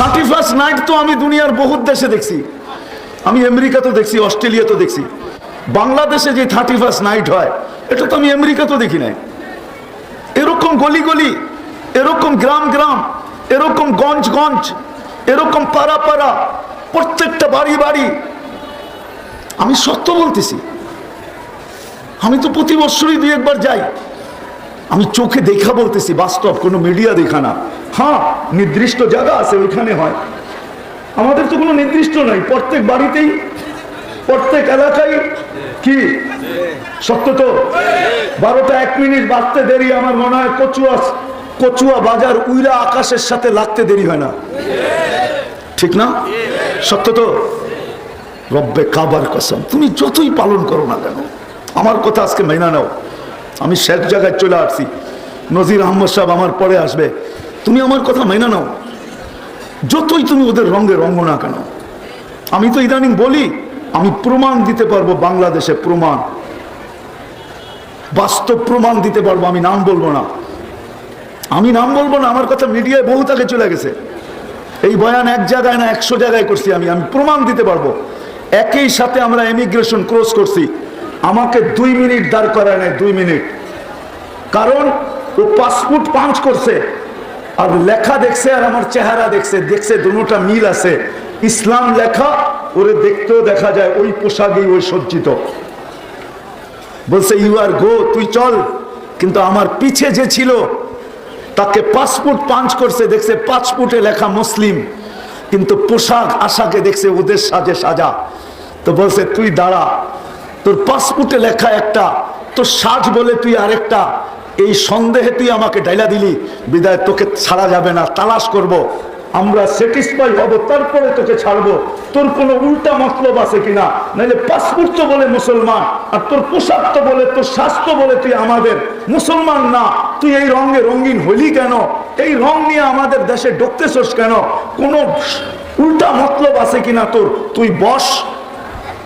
31st night তো আমি দুনিয়ার বহুত দেশে দেখছি, আমি আমেরিকাতে দেখছি, অস্ট্রেলিয়াতে দেখছি। বাংলাদেশে যে 31st নাইট হয় এটা তো আমি আমেরিকাতে দেখি নাই। এরকম গলি গলি, এরকম গ্রাম গ্রাম, এরকম গঞ্জ গঞ্জ, এরকম পাড়া পাড়া, প্রত্যেকটা বাড়ি বাড়ি। আমি সত্য বলতেছি, আমি তো প্রতি বছরই 2-1 যাই। আমি চোখে দেখা বলতেছি, বাস্তব, কোনো মিডিয়া দেখা না। হ্যাঁ, নির্দিষ্ট জায়গা আছে, ওইখানে হয়। আমাদের তো কোনো নির্দিষ্ট নাই, প্রত্যেক বাড়িতেই, প্রত্যেক এলাকায়। কি সত্য তো? 12টা 1 মিনিট বাজতে দেরি, আমার মনে হয় কচুয়া বাজার উইরা আকাশের সাথে লাগতে দেরি হয় না, ঠিক না? সত্য তো? রব্বে কাবার কসম, তুমি যতই পালন করো না কেন, আমার কথা আজকে মেনে নাও। আমি শেষ জায়গায় চলে আসছি, নজির আহমদ সাহেব আমার পরে আসবে। তুমি আমার কথা মেনে নাও, যতই তুমি ওদের রঙে রঙ না কেন। আমি তো ইদানিং বলি, আমি প্রমাণ দিতে পারবো, বাংলাদেশে প্রমাণ, বাস্তব প্রমাণ দিতে পারবো। আমি নাম বলবো না, আমি নাম বলবো না, আমার কথা মিডিয়ায় বহুত আগে চলে গেছে। এই বয়ান 1 জায়গায় না 100 জায়গায় করছি। আমি প্রমাণ দিতে পারবো। একই সাথে আমরা ইমিগ্রেশন ক্রস করছি, আমাকে 2 মিনিট দাঁড় করায় নাই, 2 মিনিট। কারণ ও পাসপোর্ট পাঞ্চ করছে আর লেখা দেখছে আর আমার চেহারা দেখছে দুটোটা মিল আছে। ইসলাম লেখা, ওরে দেখতেও দেখা যায় ওই পোশাকেই ওই সজ্জিত। বলছে ইউ আর গো, তুই চল। কিন্তু আমার পিছে যে ছিল তাকে পাসপোর্ট পাঞ্চ করছে, দেখছে পাসপোর্টে লেখা মুসলিম, কিন্তু পোশাক আশাকে দেখছে ওদের সাজে সাজা। তো বলছে তুই দাঁড়া, তোর পাসপোর্টে লেখা একটা, তোর সাজ বলে তুই আরেকটা। এই সন্দেহে তুই আমাকে ডাইলা দিলি, বিদায় তোকে ছাড়া যাবে না, তালাশ করব, আমরা স্যাটিসফাই হব, তারপরে তোকে ছাড়বো। তোর কোনো উল্টা মতলব আছে কিনা, নাহলে পাসপোর্ট তো বলে মুসলমান, আর তোর পোশাক তো বলে, তোর স্বাস্থ্য বলে তুই আমাদের মুসলমান না। তুই এই রঙে রঙিন হলি কেন? এই রং নিয়ে আমাদের দেশে ঢুকতেছস কেন? কোনো উল্টা মতলব আছে কিনা তোর? তুই বস।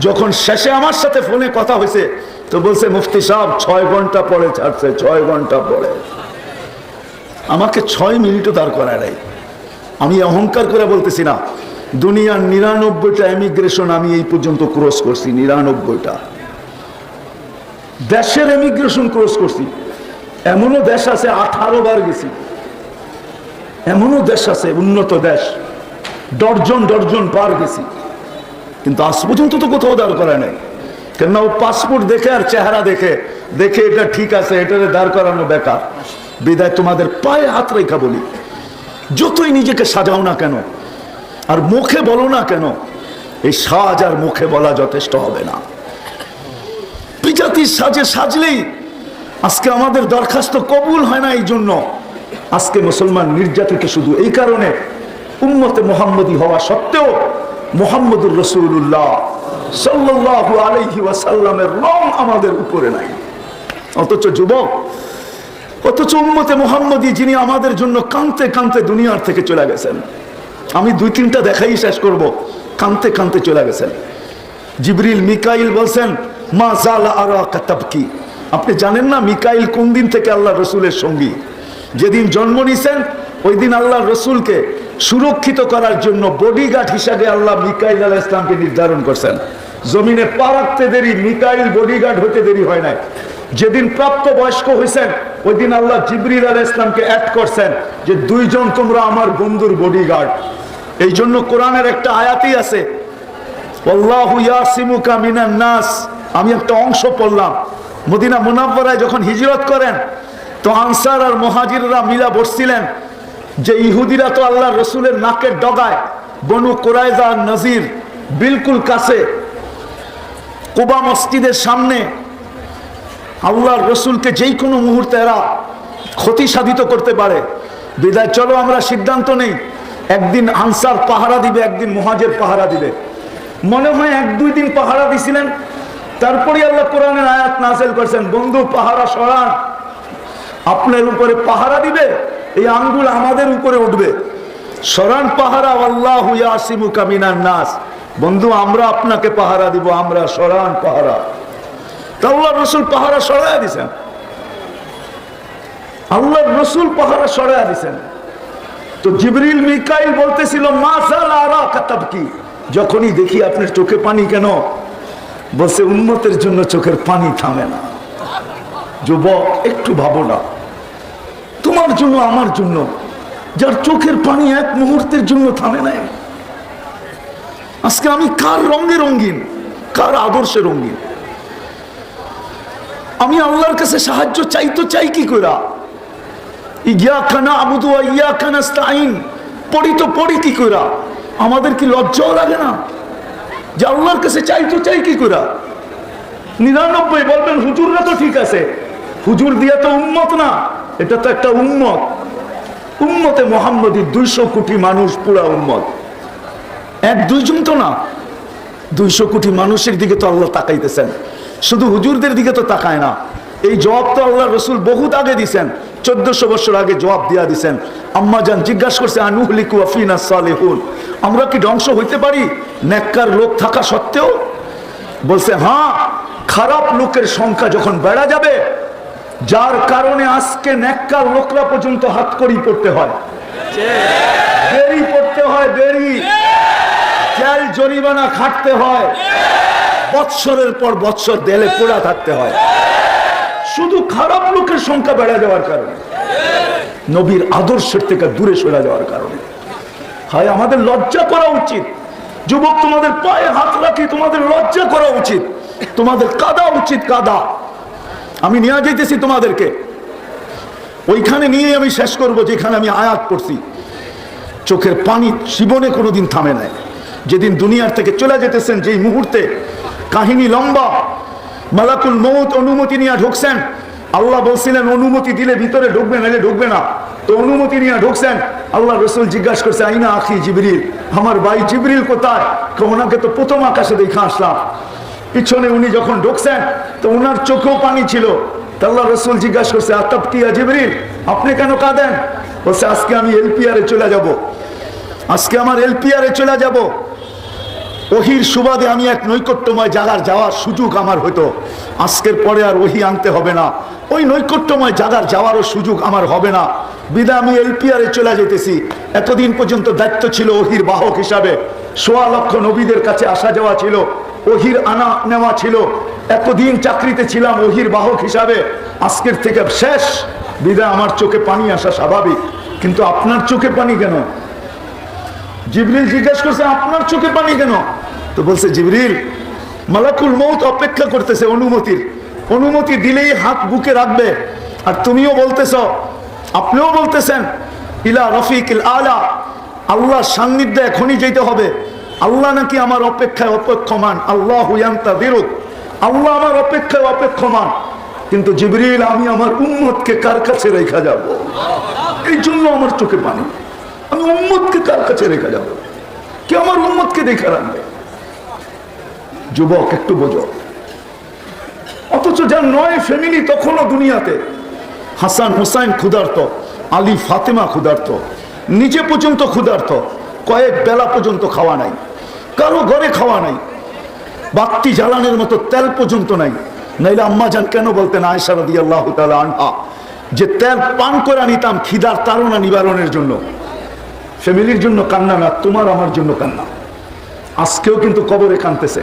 যখন শেষে আমার সাথে ফোনে কথা হয়েছে, তো বলছে মুফতি সাহেব 6 ঘন্টা পরে ছাড়ছে, 6 ঘন্টা পরে। আমাকে 6 মিনিটও দাঁড় করায় নাই। আমি অহংকার করে বলতেছি না, দুনিয়ার 99টা ইমিগ্রেশন আমি এই পর্যন্ত ক্রস করছি, 99টা দেশের ইমিগ্রেশন ক্রস করছি। এমনও দেশ আছে 18 বার গেছি, এমনও দেশ আছে উন্নত দেশ, ডর্জন পার গেছি, কিন্তু আজ পর্যন্ত তো কোথাও দাঁড় করায় নাই। কেননা ও পাসপোর্ট দেখে আর চেহারা দেখে এটা ঠিক আছে, এটারে দাঁড় করানো বেকার। বিদায় তোমাদের পায়ে হাত রেখা বলি, যতই নিজেকে সাজাও না কেন আর মুখে বলো না কেন, এই সাজ আর মুখে বলা যথেষ্ট হবে না। বিজাতির সাজে সাজলেই আজকে আমাদের দরখাস্ত কবুল হয় না। এই জন্য আজকে মুসলমান নির্যাতিত শুধু এই কারণে, উম্মতে মুহাম্মদী হওয়া সত্ত্বেও মুহাম্মদুর রাসূলুল্লাহ সাল্লাল্লাহু আলাইহি ওয়াসাল্লামের রং আমাদের উপরে নাই। অথচ যুবক, অথচ উম্মতে মুহাম্মদী যিনি আমাদের জন্য কাঁদতে কাঁদতে দুনিয়ার থেকে চলে গেছেন, আমি 2-3টা দেখাই শেষ করব। কাঁদতে কাঁদতে চলে গেছেন। জিবরিল মিকাইল বলছেন মা জালা আরাকা তাবকি। আপনি জানেন না মিকাইল কোন দিন থেকে আল্লাহ রসুলের সঙ্গী? যেদিন জন্ম নিছেন ওই দিন আল্লাহ রসুলকে সুরক্ষিত করার জন্য বডিগার্ড হিসাবে আল্লাহ মিকাইল আলাইহিস সালামকে নির্ধারণ করছেন। জমিনে পা রাখতে দেরি, মিকাইল বডিগার্ড হতে দেরি হয় নাই। যেদিন প্রাপ্ত বয়স্ক হয়েছেন ওই দিন আল্লাহ জিবরিল আলাইহিস সালামকে অ্যাড করছেন যে 2 জন তোমরা আমার বন্ধুর বডিগার্ড। এই জন্য কোরআনের একটা আয়াতই আছে, আল্লাহু ইয়াসিমুকা মিনান নাস। আমি একটা অংশ পড়লাম। মদিনা মুনাওয়ারায় যখন হিজরত করেন তো আনসার আর মুহাজিররা মিলা বসছিলেন যে ইহুদিরা তো আল্লাহ রসুলের নাকের ডগায়, বনু কুরাইজা আর নজির বিলকুল কাছে, কুবা মসজিদের সামনে আল্লাহর রসুলকে যেই কোনো মুহূর্তে এরা ক্ষতি সাধিত করতে পারে। বিদায় চলো আমরা সিদ্ধান্ত নেই, একদিন আনসার পাহারা দিবে, একদিন মুহাজির পাহারা দিবে। মনে হয় 1-2 দিন পাহারা দিছিলেন, তারপরে আল্লাহ কোরআনের আয়াত নাযিল করেছেন, বন্ধু পাহারা সরান, আপনার উপরে পাহারা দিবে, এই আঙ্গুল আমাদের উপরে উঠবে, সরান পাহারা। আল্লাহু ইয়াসিমুকা মিনান নাস। বন্ধু আমরা আপনাকে পাহারা দিব, আমরা সরান পাহারা। আল্লাহ রসুল পাহারা সরাইয়া দিছেন, আল্লাহ রসুল পাহারা সরাইয়া দিছেন। তো জিবরিল মিকাইল বলতেছিল মাসাল আরাকা তাবকি, যখনই দেখি আপনার চোখে পানি কেন? বলছে উম্মতের জন্য চোখের পানি থামে না। যুবক একটু ভাবো না, তোমার জন্য আমার জন্য, যার চোখের পানি এক মুহূর্তের জন্য থামে নাই। আজকে আমি কার রঙে রঙিন, কার আদর্শে রঙিন? আমি আল্লাহর কাছে সাহায্য চাই তো চাই কি করে? ইয়াকা না'বুদু ওয়া ইয়াকা নাস্তাঈন পড়ি তো পড়ি কি করে? আমাদের কি লজ্জাও লাগে না যে আল্লাহর কাছে চাই তো চাই কি করে? 99 বলবেন হুজুররা তো ঠিক আছে, হুজুর দিয়া তো উম্মত না, এটা তো একটা উম্মত। উম্মতে মুহাম্মদী 200 কোটি মানুষ, পুরা উম্মত। এক দুইজন তো না, 200 কোটি মানুষের দিকে তো আল্লাহ তাকাইতেছেন, শুধু হুজুরদের দিকে তো তাকায় না। এই জবাব তো আল্লাহ রসুল বহুত আগে দিছেন, 1400 বছর আগে জবাব দিয়া দিছেন। আম্মা জান জিজ্ঞাসা করছে আনুহলিকু ওয়া ফিনা সালিহুন, আমরা কি ধ্বংস হইতে পারি নেককার লোক থাকা সত্ত্বেও? বলছে হ্যাঁ, খারাপ লোকের সংখ্যা যখন বেড়া যাবে, যার কারণে আজকে নেককার লোকরা পর্যন্ত হাতকড়ি পড়তে হয়, বেরি পড়তে হয়, বেরি, জেল জরিমানা খাটতে হয়, বৎসরের পর বৎসর দেলে পোড়া থাকতে হয়, শুধু খারাপ লোকের সংখ্যা বেড়ে যাওয়ার কারণে, নবীর আদর্শের থেকে দূরে সরে যাওয়ার কারণে। হয় আমাদের লজ্জা করা উচিত। যুবক, তোমাদের পায়ে হাত রাখি, তোমাদের লজ্জা করা উচিত, তোমাদের কাঁদা উচিত, কাঁদা। আমি নিয়ে যাইতেছি তোমাদেরকে ওইখানে নিয়ে আমি শেষ করব যেখানে আমি আয়াত পড়ছি। চোখের পানি জীবনে কোনোদিন থামে নাই। যেদিন দুনিয়ার থেকে চলে যেতেছেন, যেই মুহূর্তে, কাহিনী লম্বা, মালাকুল মউত অনুমতি নিয়ে ঢুকছেন। আল্লাহ বলছিলেন অনুমতি দিলে ভিতরে ঢুকবে, নাহলে ঢুকবে না। তো অনুমতি নিয়ে ঢুকছেন। আল্লাহ রসুল জিজ্ঞাসা করছে আইনা আখি জিবরিল, আমার ভাই জিবরিল কোথায়? ওনাকে তো প্রথম আকাশে দেখে আসলাম। পিছনে উনি যখন ঢুকছেন তো ওনার চোখেও পানি ছিল। আল্লাহ রসুল জিজ্ঞাসা করছে আতাবকিয়া জিবরিল, আপনি কেন কাঁদেন? বলছে আজকে আমি এলপিআরে চলে যাব, আজকে আমার এলপিআরে চলে যাব। ওহির সুবাদে আমি এক নৈকট্যময় জায়গার যাওয়ার সুযোগ আমার হতো, আজকের পরে আর ওহি আনতে হবে না, ওই নৈকট্যময় জায়গার যাওয়ারও সুযোগ আমার হবে না। বিদায় আমি এলপিআরে চলে যেতেছি। এতদিন পর্যন্ত দায়িত্ব ছিল ওহির বাহক হিসাবে, 1.25 লক্ষ নবীদের কাছে আসা যাওয়া ছিল, ওহির আনা নেওয়া ছিল, এতদিন চাকরিতে ছিলাম ওহির বাহক হিসাবে। আজকের থেকে শেষ, বিদায় আমার চোখে পানি আসা স্বাভাবিক। কিন্তু আপনার চোখে পানি কেন? জিবরিল জিজ্ঞাসা করছে আপনার চোখে পানি কেন? তো বলছে জিবরিল, মালাকুল মউত অপেক্ষা করতেছে অনুমতির, অনুমতি দিলেই হাত বুকে রাখবে। আর তুমিও বলতেছ, আপনিও বলতেছেন ইলা রফিকিল আলা, আল্লাহর সান্নিধ্যে এখনই যেতে হবে। আল্লাহ নাকি আমার অপেক্ষায় অপেক্ষমান, আল্লাহু ইয়ান্তাযিরুক, আল্লাহ আমার অপেক্ষায় অপেক্ষমান। কিন্তু জিবরিল, আমি আমার উম্মতকে কার কাছে রেখে যাব? এই জন্য আমার চোখে পানি। আমি উম্মতকে কার কাছে রেখে যাব? কে আমার উম্মতকে দেখে রাখবে? যুবক একটু বোঝো। অথচ যার 9 ফ্যামিলি তখনও দুনিয়াতে, হাসান হুসাইন ক্ষুধার্ত, আলী ফাতেমা ক্ষুধার্ত, নিজে পর্যন্ত ক্ষুধার্ত, কয়েক বেলা পর্যন্ত খাওয়া নাই, কারো ঘরে খাওয়া নাই, বাতি জ্বালানোর মতো তেল পর্যন্ত নাই। নাইলে আম্মা জান কেন বলতেন আয়েশা রাদিয়াল্লাহু তাআলা আনহা যে তেল পান করে নিতাম খিদার তাড়না নিবারণের জন্য। ফ্যামিলির জন্য কান্না না, তোমার আমার জন্য কান্না। আজকেও কিন্তু কবরে কাঁদতেছে।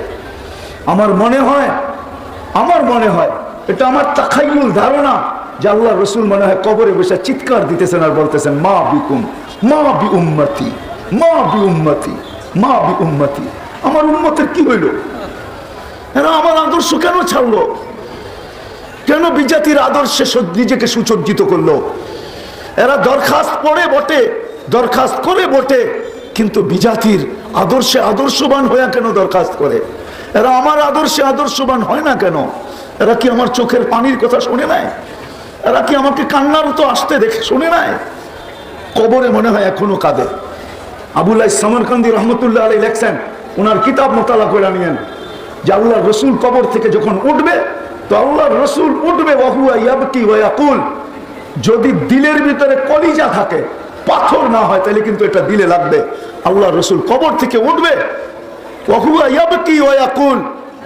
আমার মনে হয় এটা আমার তাখাইয়ুল ধারণা যে আল্লাহ রসুল মনে হয় কবরে বসে চিৎকার দিতেছেন আর বলতেছেন মা বিকুম, মা বি উম্মতি, মা বি উম্মতি, মা বি উম্মতি। আমার উম্মতের কি হইল? এরা আমার আদর্শ কেন ছাড়লো? কেন বিজাতির আদর্শে নিজেকে সুসজ্জিত করলো? এরা দরখাস্ত করে বটে, কিন্তু বিজাতির আদর্শে আদর্শবান হয়ে কেন দরখাস্ত করে? এরা আমার আদর্শে আদর্শবান হয় না কেন? এরা কি আমার চোখের পানির কথা শুনে নাই? এরা কি আমাকে কান্নার তো আসতে দেখে শুনে নাই? কবরে মনে হয় এখনো কাঁদে। আবুল্লাহ সামরকান্দি রহমতুল্লাহ আলাইহি লেখছেন, ওনার কিতাব মোতালা করে নিয়েন, যে আল্লাহ রসুল কবর থেকে যখন উঠবে, তো আল্লাহ রসুল উঠবে ওয়াহুয়া ইয়াবকি ওয়া ইয়াকুল। যদি দিলের ভিতরে কলিজা থাকে, পাথর না হয়, তাহলে কিন্তু এটা দিলে লাগবে। আল্লাহ রসুল কবর থেকে উঠবে, ওয়াহুয়া ইয়াবকি ওয়া ইয়াকুল,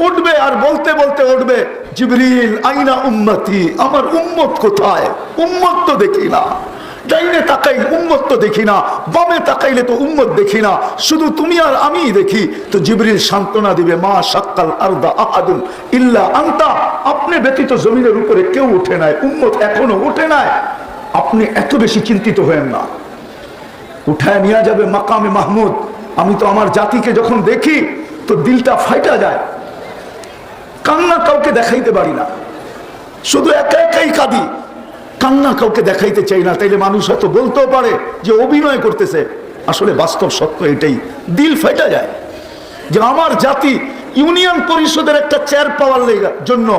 উঠবে আর বলতে বলতে উঠবে, জিবরিল আইনা উম্মতি, আমার উম্মত কোথায়? উম্মত তো দেখি না। ডাইনে তাকাই উম্মত তো দেখি না, বামে তাকাইলে তো উম্মত দেখি না, শুধু তুমি আর আমি দেখি। তো জিবরিল সান্ত্বনা দিবে, মা শাক্কাল আরদা আহাদুন ইল্লা আনতা, আপনি ব্যতীত জমিনের উপরে কেউ উঠে নাই, উম্মত এখনো উঠে নাই, আপনি এত বেশি চিন্তিত হয়েন না। উঠায় নিয়ে যাবে মাকামে মাহমুদ। আমি তো আমার জাতিকে যখন দেখি তো দিলটা ফাইটা যায়, কান্না কাউকে দেখাইতে পারি না, শুধু একা একাই কাঁদি, কান্না কাউকে দেখাইতে চাই না। তাইলে মানুষ হয়তো বলতেও পারে যে অভিনয় করতেছে, আসলে বাস্তব সত্য এটাই, দিল ফাইটা যায় যে আমার জাতি ইউনিয়ন পরিষদের একটা চেয়ার পাওয়ার জন্য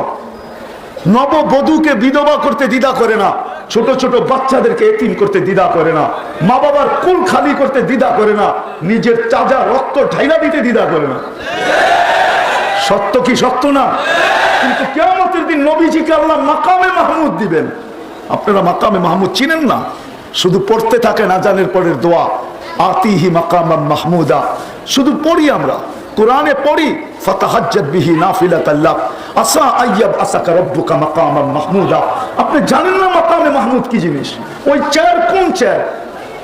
নববধূকে বিধবা করতে দ্বিধা করে না, ছোট ছোট বাচ্চাদেরকে এতিম করতে দ্বিধা করে না, মা বাবার কুল খালি করতে দ্বিধা করে না, নিজের তাজা রক্ত ঢাইলা দিতে দ্বিধা করে না। সত্য কি সত্য না? কিন্তু কিয়ামতের দিন নবীজিকে আল্লাহ মাকামে মাহমুদ দিবেন। আপনারা মাকামে মাহমুদ চিনেন না? শুধু পড়তে থাকেন আজানের পরের দোয়া, আতিহি মাকামান মাহমুদা, শুধু পড়ি আমরা, কোরআনে পড়ি, ফাতাহাজ্জাত বিহি নাফিলাতাল লাক আসা আইয়াব আসাকা রাব্বুকা মাকামান মাহমুদা। আপনি জানেন না মাকামে মাহমুদ কি জিনিস? ওই চেয়ার কোন চেয়ার?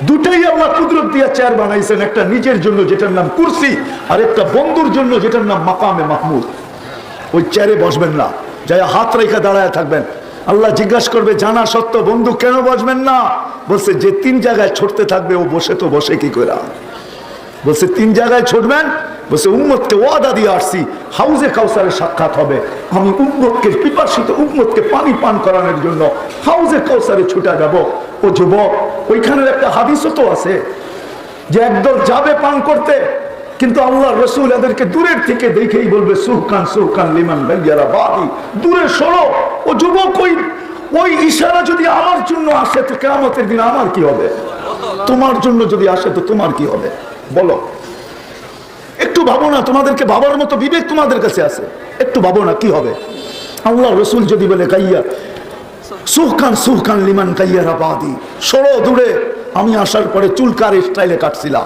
দুটাই আল্লাহ কুদরত দিয়া চেয়ার বানাইছেন, একটা নিজের জন্য যেটার নাম কুরসি, আর একটা বন্ধুর জন্য যেটার নাম মাকামে মাহমুদ। ওই চেয়ারে বসবেন না, যাই হাত রেখে দাঁড়ায় থাকবেন। আল্লাহ জিজ্ঞাসা করবে, জানা সত্য বন্ধু কেন বসবেন না? বলছে যে 3 জায়গায় ছুটতে থাকবে ও বসে তো বসে কি করে? বলছে 3 জায়গায় ছুটবেন। বলছে উম্মতকে ওয়াদা দিয়ে আসছি, হাউজে কাউসারে সাক্ষাৎ হবে, আমি উম্মতকে পিপাসিত উম্মতকে পানি পান করানোর জন্য হাউজে কাউসারে ছুটে যাব। ও যুবক, ওইখানের একটা হাদিসও তো আছে যে একদল যাবে পান করতে, কিন্তু আল্লাহ রসুল এদেরকে দূরের থেকে দেখেই বলবে সুহকান সুহকান লিমান গায়্যারা বাদি, দূরে সরো। ও যুবক, ওই ইশারা যদি আমার জন্য আসে তো কিয়ামতের দিন আমার কি হবে? তোমার জন্য যদি আসে তো তোমার কি হবে? বলো, একটু ভাবো না, তোমাদেরকে ভাবার মতো বিবেক তোমাদের কাছে আছে, একটু ভাবো না কি হবে? আল্লাহ রসুল যদি বলে গাইয়া সুহকান সুহকান লিমান গায়্যারা বাদি, সরো দূরে। আমি আসার পরে চুল কার স্টাইলে কাটছিলাম,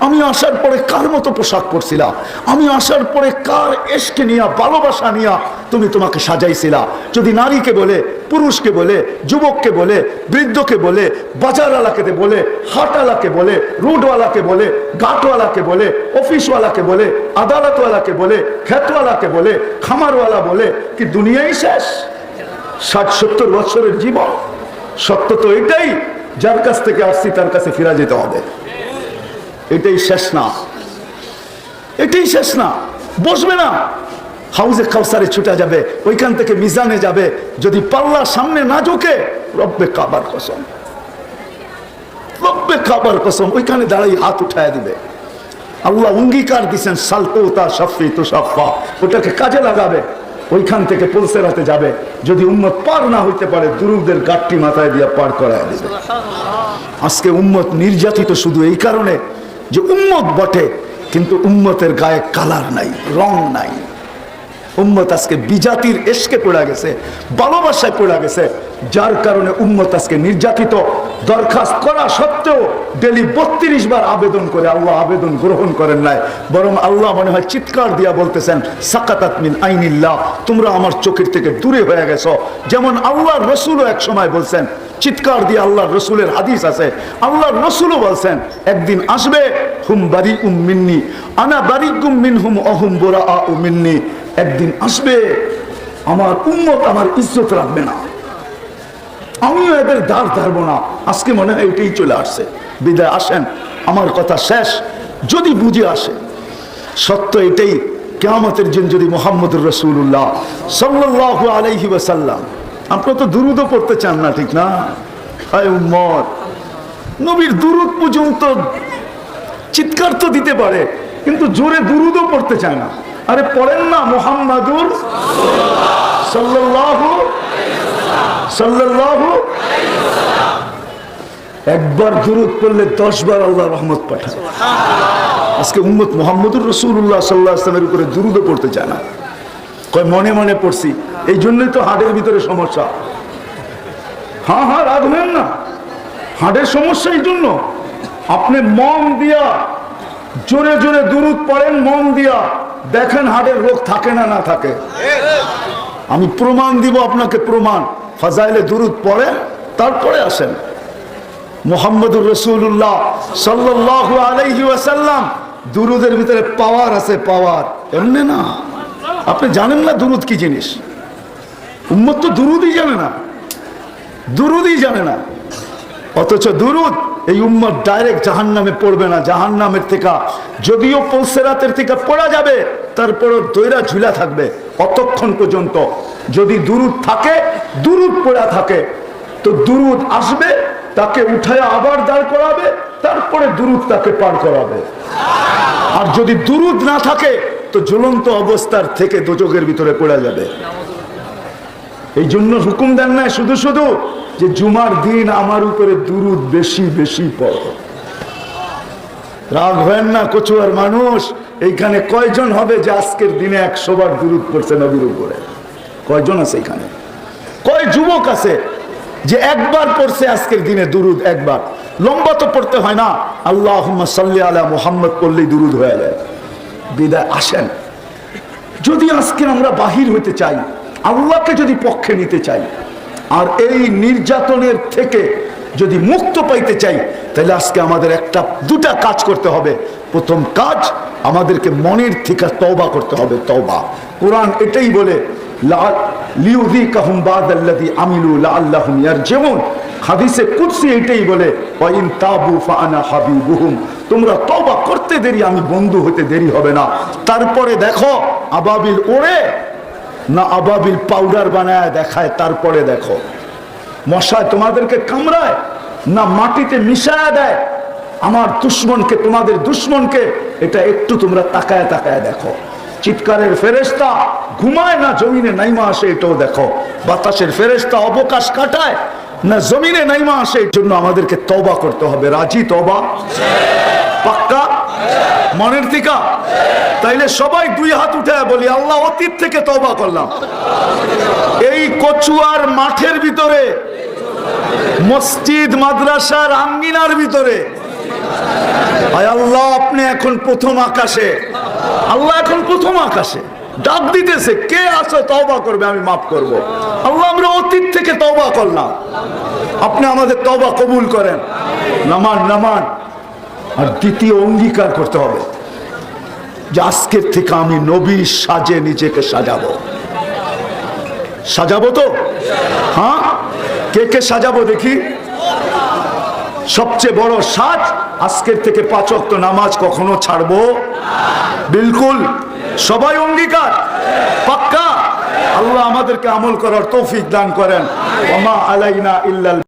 আমি আসার পরে কার মতো পোশাক পরছিলাম, আমি আসার পরে কার এশকে নিয়া ভালোবাসা নিয়া তুমি তোমাকে সাজাইছিলা। যদি নারীকে বলে, পুরুষকে বলে, যুবককে বলে, বৃদ্ধকে বলে, বাজারওয়ালাকে বলে, হাটওয়ালাকে বলে, রোডওয়ালাকে বলে, ঘাটওয়ালাকে বলে, অফিসওয়ালাকে বলে, আদালতওয়ালাকে বলে, ক্ষেতওয়ালাকে বলে, খামারওয়ালা বলে, কি দুনিয়াই শেষ? 60-70 বছরের জীবন। সত্য তো এটাই, যার কাছ থেকে আসছি তার কাছে ফিরে যেতে হবে। এটাই শেষ না, এটাই শেষ না। বসবে না, হাউজে কাউসারে ছুটে যাবে, ওইখান থেকে মিজানে যাবে। যদি পাল্লা সামনে না ঝোঁকে, রব্বে কাবার কসম, রব্বে কাবার কসম, ওইখানে দাঁড়াই হাত উঠায় দিবে। আল্লাহ অঙ্গীকার দিচ্ছেন সালতোতা শাফি তুষাফা, ওটাকে কাজে লাগাবে। ওইখান থেকে পুলসেরাতে যাবে। যদি উম্মত পার না হইতে পারে, দুরুদের গাঁটটি মাথায় দিয়ে পার করায় দিবে। আজকে উম্মত নির্যাতিত শুধু এই কারণে যে উম্মত বটে, কিন্তু উম্মতের গায়ে কালার নাই, রং নাই। উম্মত আজকে বিজাতির এশকে পড়ে গেছে, ভালোবাসায় পড়ে গেছে, যার কারণে উম্মত আজকে নির্যাতিত। দরখাস্ত করা সত্ত্বেও ডেলি 32 বার আবেদন করে, আল্লাহ আবেদন গ্রহণ করেন নাই, বরং আল্লাহ মনে হয় চিৎকার দিয়া বলতেছেন সাকাতাত মিন আইনিল্লাহ, তোমরা আমার চোখের থেকে দূরে হয়ে গেছো। যেমন আল্লাহর রসুলও এক সময় বলছেন, চিৎকার দিয়ে, আল্লাহর রসুলের হাদিস আছে, আল্লাহর রসুলও বলছেন একদিন আসবে, হুম বারিউম মিন্নি আনা বারিকুম মিনহুম অহুম বুরাআউ মিন্নি, একদিন আসবে আমার উম্মত আমার ইজ্জত রাখবে না, আমিও এদের দাঁড় ধারবো না। আজকে মনে হয় এটাই চলে আসছে। বিদায় আসেন, আমার কথা শেষ। যদি বুঝে আসে সত্য এটাই, কিয়ামতের দিন যদি মুহাম্মদুর রাসূলুল্লাহ সাল্লাল্লাহু আলাইহি ওয়াসাল্লাম, আপনারা তো দুরূদও পড়তে চান না, ঠিক না? হায় উম্মত, নবীর দুরূদ পর্যন্ত চিৎকার তো দিতে পারে, কিন্তু জোরে দুরূদও পড়তে চায় না। আরে পড়েন না মুহাম্মাদুর সাল্লাল্লাহু সাল্লাল্লাহু, একবার দুরূদ পড়লে 10 বার আল্লাহ রহমত পাঠায়। আজকে উম্মত মুহাম্মদুর রাসূলুল্লাহ সাল্লাল্লাহু আলাইহি ওয়াসাল্লামের উপরে দুরূদও পড়তে চায় না, কয় মনে মনে পড়ছি। এই জন্যই তো হার্টের ভিতরে সমস্যা। হ্যাঁ হ্যাঁ, রাখবেন না, হার্টের সমস্যা এই জন্য। আপনি মন দিয়া জোরে জোরে দুরূদ পড়েন, মন দিয়া দেখেন হার্টের রোগ থাকে না না থাকে। আমি প্রমাণ দিব আপনাকে, প্রমাণ। ফাজাইলে দুরূদ পড়েন, তারপরে আসেন। মুহাম্মদুর রাসূলুল্লাহ সাল্লাল্লাহু আলাইহি ওয়াসাল্লাম, দুরুদের ভিতরে পাওয়ার আছে, পাওয়ার এমনি না। আপনি জানেন না দুরুদ কি জিনিস? উম্মত তো দুরুদই জানে না, দুরুদই জানে না। অথচ দুরুদ এই উম্মত ডাইরেক্ট জাহান্নামে পড়বে না। জাহান্নামের থেকে যদিও পলসেরাতের থেকে পড়া যাবে, তারপরও দইরা ঝুলা থাকবে অতক্ষণ পর্যন্ত। যদি দুরুদ থাকে, দুরুদ পড়া থাকে, তো দুরুদ আসবে, তাকে উঠায় আবার দাঁড় করাবে, তারপরে দুরুদ তাকে পার করাবে। আর যদি দুরুদ না থাকে, তো জ্বলন্ত অবস্থার থেকে দোজখের ভিতরে পড়া যাবে। এই জন্য হুকুম দেন না শুধু শুধু যে জুমার দিন আমার উপরে দুরুদ বেশি বেশি পড়ো। রাগ হয় না কচুয়ার মানুষ, এইখানে কয়জন হবে যে আজকের দিনে 100 বার দুরুদ পড়ছে নবীর উপরে? কয়জন আছে এখানে? কয় যুবক আছে যে একবার পড়ছে আজকের দিনে দুরুদ? একবার। লম্বা তো পড়তে হয় না, আল্লাহুম্মা সাল্লি আলা মুহাম্মদ পড়লেই দুরুদ হয়ে যায়। বিদায় আসেন। যদি আজকে আমরা বাহির হইতে চাই, আল্লাহকে যদি পক্ষে নিতে চাই, আর এই নির্যাতনের থেকে যদি মুক্ত পাইতে চাই, তাহলে আজকে আমাদের দুটা কাজ করতে হবে। প্রথম কাজ, আমাদেরকে মনের থেকে তওবা করতে হবে। তওবা, কোরআন এটাই বলে, লিউযিকাহুম বা'দাল্লাযী আমিলু লাআল্লাহুম ইয়ারজিউন। হাদিসে কুদসি এটাই বলে, ওয়া ইন তাবু ফাআনা হাবিবুহুম। তোমরা তওবা করতে দেরি, আমি বন্ধু হতে দেরি হবে না। তারপরে দেখো আবাবিল ওড়ে না আবাবিল পাউডার বানায় দেখায়, তারপরে দেখো মশায় তোমাদেরকে কামড়ায় না মাটিতে মিশায় দেয় আমার দুশ্মনকে, তোমাদের দুশ্মনকে। এটা একটু তোমরা তাকায় তাকায় দেখো। চিৎকারের ফেরেশতা ঘুমায় না জমিনে নাইমা আসে, এটাও দেখো। বাতাসের ফেরেশতা অবকাশ কাটায় না জমিনে নাইমা আসে। এর জন্য আমাদেরকে তওবা করতে হবে। রাজি? তওবা পাক্কা মনের থেকে? তাইলে সবাই 2 হাত উঠায় বলি, আল্লাহ অতীত থেকে তওবা করলাম। এই কচুয়ার মাঠের ভিতরে, মসজিদ মাদ্রাসার আঙ্গিনার ভিতরে, আয় আল্লাহ আপনি এখন প্রথম আকাশে। আল্লাহ এখন প্রথম আকাশে ডাক দিতেছে, কে আছে তওবা করবে, আমি মাফ করব। আল্লাহ আমরা অতীত থেকে তওবা করলাম, আপনি আমাদের তওবা কবুল করেন। নামান নামান। আর দ্বিতীয় অঙ্গীকার করতে হবে যে আজকের থেকে আমি নবীর সাজে নিজেকে সাজাবো। সাজাবো তো? হ্যাঁ, কে কে সাজাবো দেখি? সবচেয়ে বড় সাজ, আজকের থেকে 5 ওয়াক্ত নামাজ কখনো ছাড়বো। বিলকুল। সবাই অঙ্গীকার? পাক্কা? আল্লাহ আমাদেরকে আমল করার তৌফিক দান করেন। ওয়া মা আলাইনা ইল্লাল